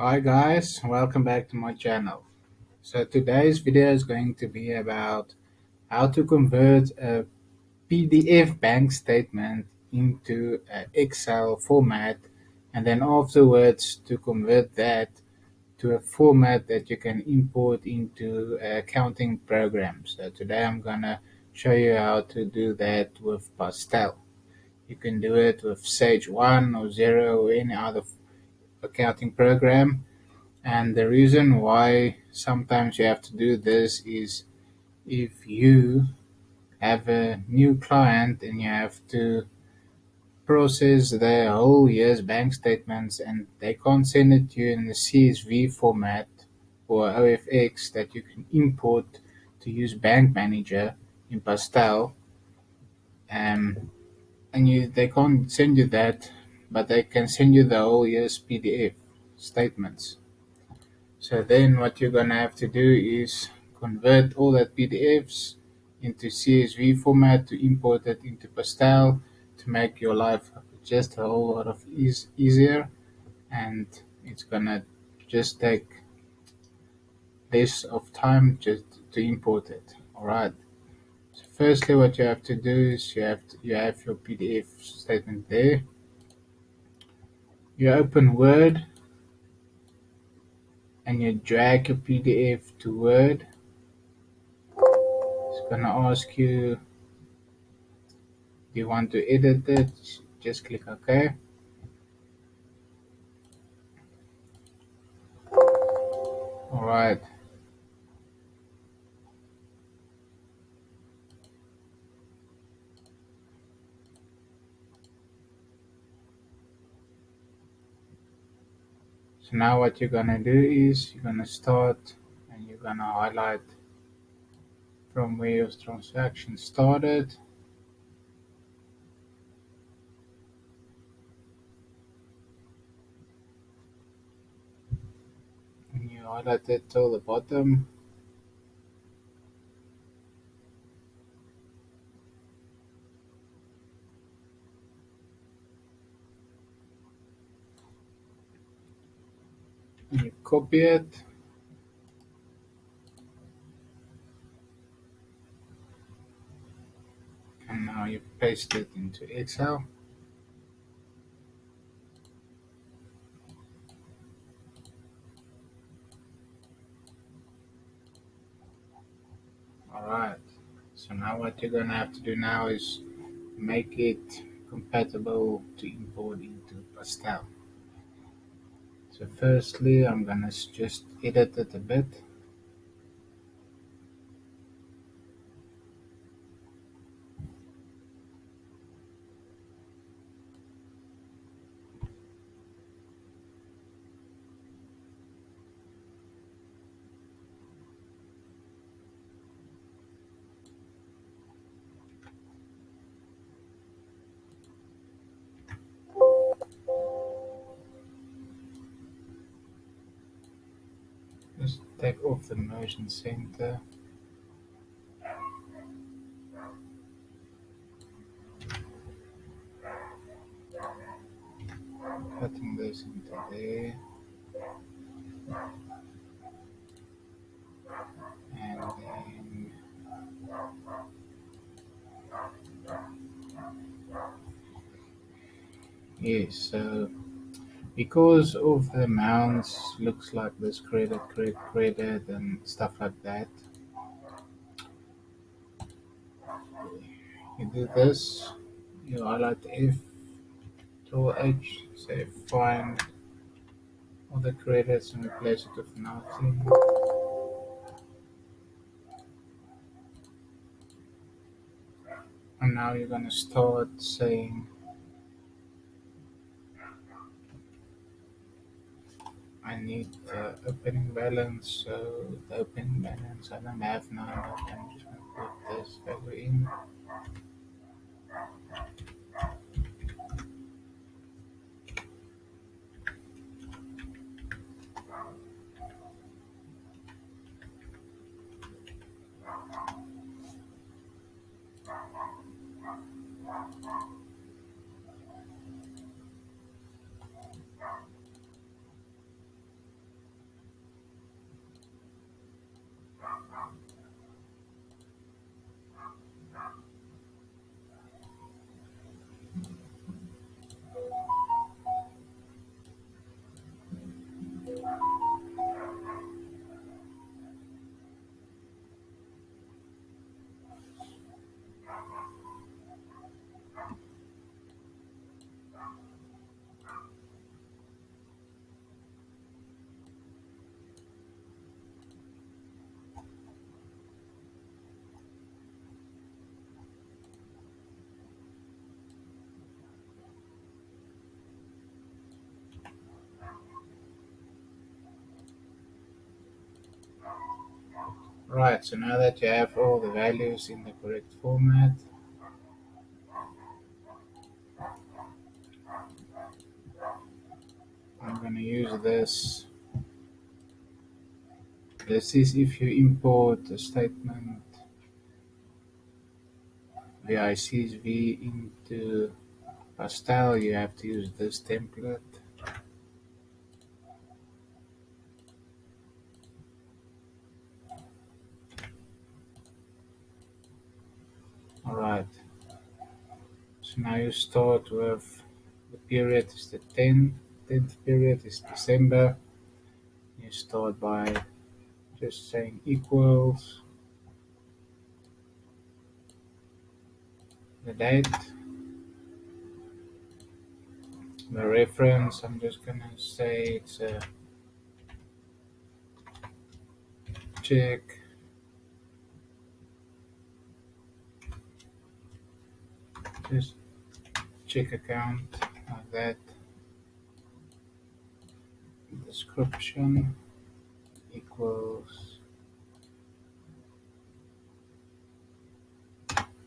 Hi guys, welcome back to my channel. So today's video is going to be about how to convert a PDF bank statement into an Excel format, and then afterwards to convert that to a format that you can import into accounting programs. So today I'm gonna show you how to do that with Pastel. You can do it with Sage 1 or 0 or any other accounting program. And the reason why sometimes you have to do this is if you have a new client and you have to process their whole year's bank statements and they can't send it to you in the CSV format or OFX that you can import to use Bank Manager in Pastel, um, and they can't send you that, but they can send you the whole year's PDF statements. So then what you're gonna have to do is convert all that PDFs into CSV format to import it into Pastel to make your life just a whole lot of easier, and it's gonna just take less of time just to import it. Alright. So firstly what you have to do is you have your PDF statement there. You open Word and you drag your PDF to Word. It's gonna ask you, you want to edit it, just click OK. Alright, so now what you're gonna do is you're gonna start and you're gonna highlight from where your transaction started, and you highlight it till the bottom. And you copy it, and now you paste it into Excel. Alright, so now what you're gonna have to do now is make it compatible to import into Pastel. So firstly I'm gonna just edit it a bit. Just take off the motion center. Cutting this into there, and then yes, so because of the amounts looks like this credit and stuff like that, you do this, you highlight F, Control H, say find all the credits and replace it with nothing. And now you're gonna start saying I need the opening balance, so the opening balance I don't have now, but I'm just gonna put this value in. Right, so now that you have all the values in the correct format, I'm going to use this. This is if you import a statement via CSV into Pastel, you have to use this template. Alright, so now you start with the period is the 10th period is December. You start by just saying equals the date, the reference. I'm just gonna say it's a check, just check account like that. Description equals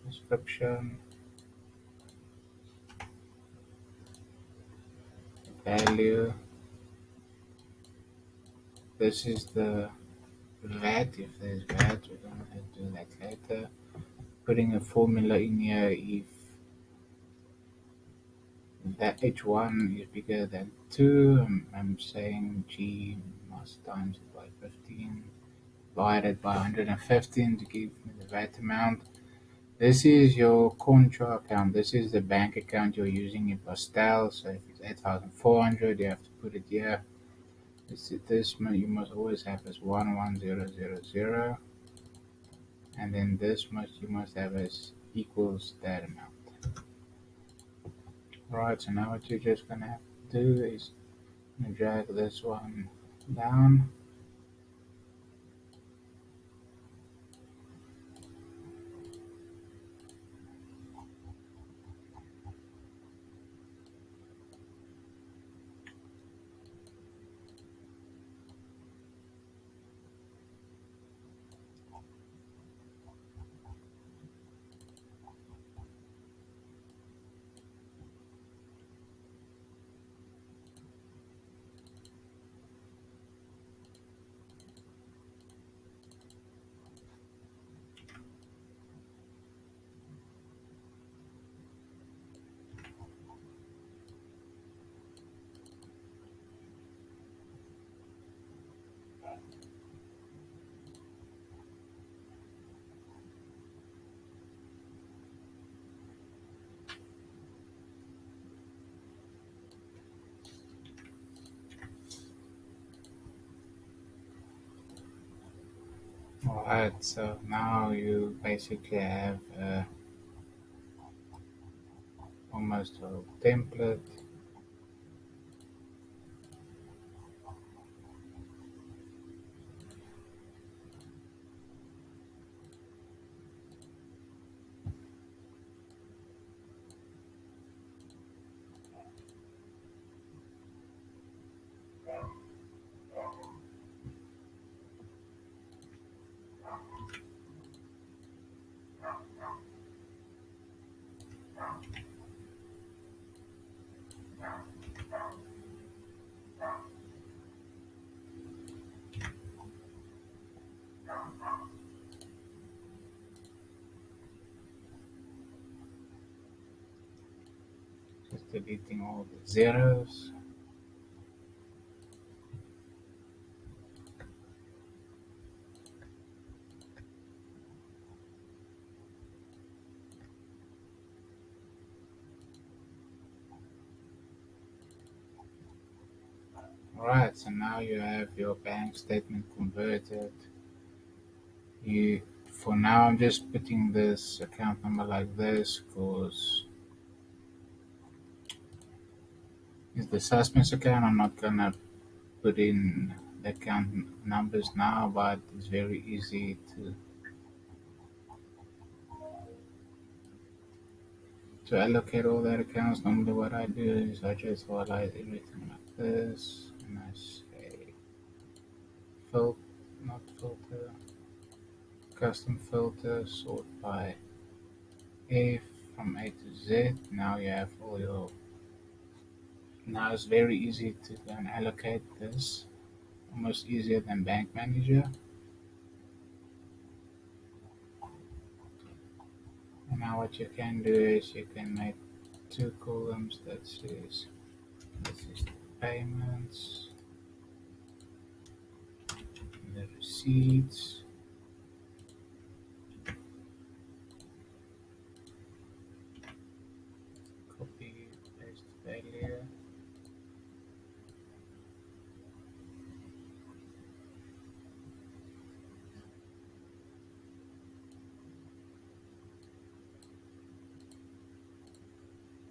description value. This is the VAT. If there's VAT, we're gonna do that later. Putting a formula in here if that h1 is bigger than 2. I'm saying g must times it by 15 divided by 115 to give me the VAT amount. This is your contra account. This is the bank account you're using in Pastel. So if it's 8,400, you have to put it here. This you must always have as 11000, and then this you must have as equals that amount. Alright, so now what you're just gonna have to do is drag this one down. Alright, so now you basically have almost a template. Just deleting all the zeros. Alright, so now you have your bank statement converted. You, for now, I'm just putting this account number like this because it's the suspense account. I'm not gonna put in the account numbers now, but it's very easy to allocate all that accounts. Normally, what I do is I just highlight everything like this, and I say filter, not filter. custom filter, sort by F from A to Z. Now you have all your. Now it's very easy to go and allocate this, almost easier than Bank Manager. And now what you can do is you can make two columns that says this is the payments, the receipts, copy, paste failure.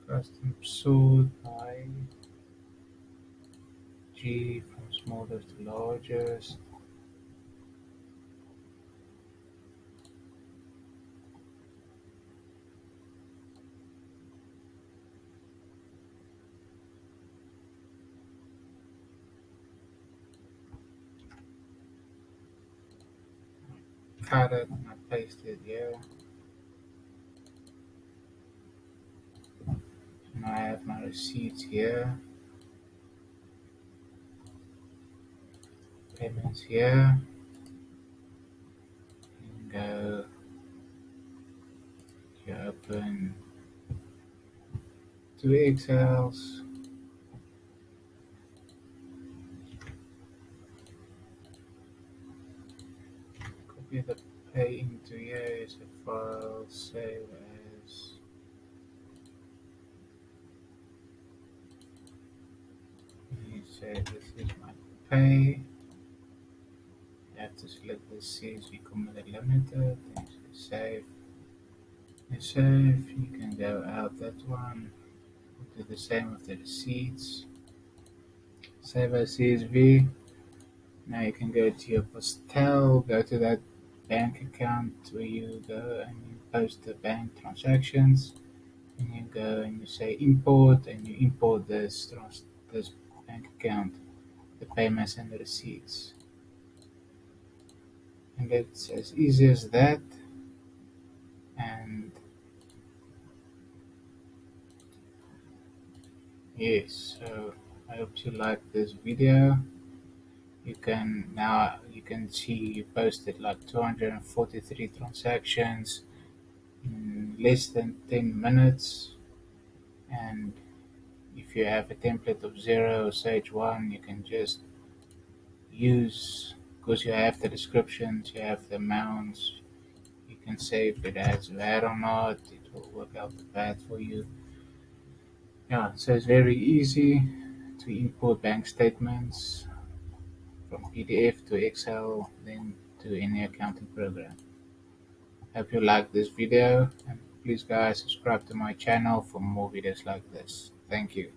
Custom sort by G from smallest to largest. Cut it and I paste it here. And I have my receipts here, payments here. And go, you open two Excels, copy the pay into here as a file, save as. You say this is my pay. You have to select the CSV Commander Limited, then you save. You save, you can go out that one, do the same with the receipts, save as CSV. Now you can go to your Pastel, go to that bank account where you go and you post the bank transactions, and you go and you say import, and you import this bank account, the payments and the receipts. And it's as easy as that. And yes, so I hope you like this video. You can see you posted like 243 transactions in less than 10 minutes. And if you have a template of 0 or Sage 1, you can just use, because you have the descriptions, you have the amounts, you can say if it has VAT or not, it will work out the VAT for you. Yeah, so it's very easy to import bank statements from PDF to Excel, then to any accounting program. Hope you like this video, and please guys subscribe to my channel for more videos like this. Thank you.